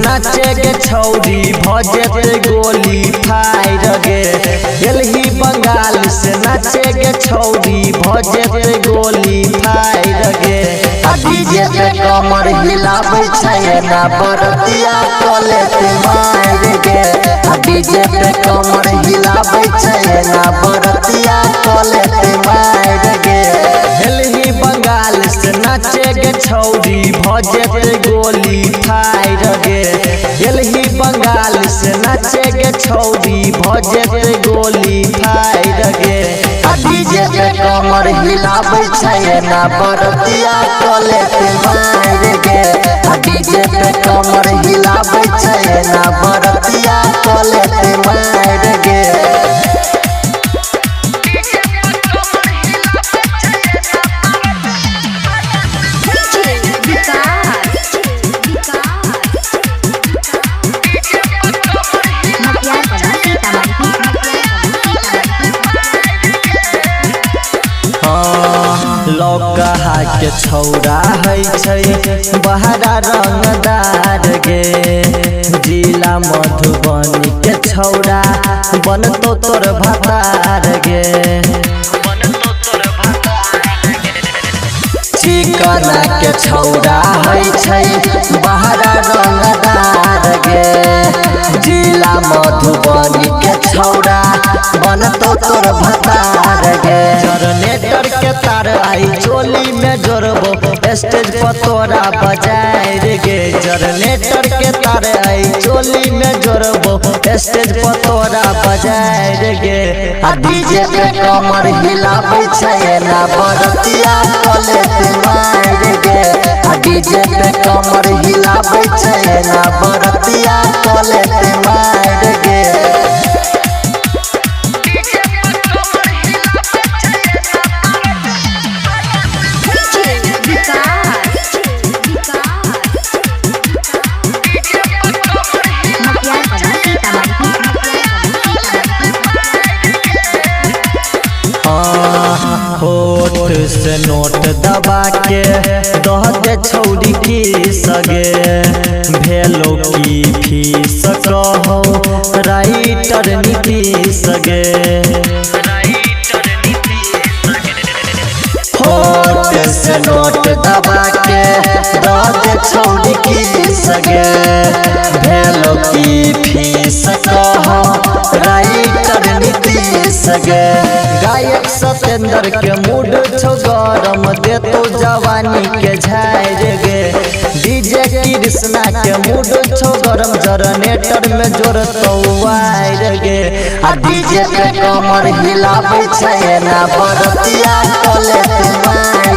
नाचे गे छौरी भजेते गोली फायर गे। दिल्ली बंगाल से नाचे गे छौरी भजेते गोली फायर गे। डीजे पे कमर हिलाबै छै ना बरतिया कलेते मार गे। डीजे पे कमर हिलाबै छै ना बरतिया कलेते मार गे। दिल्ली बंगाल से नाचे गे छौरी भजेते गोली फायर गे। दिल्ली बंगाल से नाचे गे छौरी भजेते गोली फायर गे। डीजे पे कमर हिलाबै छै ना बरतिया कलेते मार गे। डीजे पे कमर हिलाबै छै ना बरतिया कलेते मार गे। लौका के छौरा है छै बहरा रंगदार गे। जिला मधुबनी के छौरा बनतो तोर भतार गे। चिकना के छौरा है छै बहरा रंगदार गे। जिला मधुबनी के छौरा बनतो तोर भतार गे। जनरेटर के तार आई चोली में जोड़बो स्टेज पर तोरा बजाए गे। जनरेटर के तार आई चोली में जोड़बो स्टेज पर तोरा बजाए गे। डीजे पे कमर हिलाबै छै ना बरतिया कलेते मार गे। डीजे पे कमर हिलाबै छै ना बरतिया कलेते मार गे। होठ से नोट दबा के दह दे छौरी की सगे। भेलो की फीस कहो राइटर नीतीश गे। होठ से नोट दबा के दह दे छौरी की सगे। भेलो की फीस कहो राइटर नीतीश गे। गायक सतेंद्र के मूड छो गरम देतो जवानी के झाड़ गे। डीजे कृष्णा के मूड छो गरम जनरेटर में जोड़तो वायर गे। डीजे पे कमर हिलाबै छै ना बरतिया कलेते मार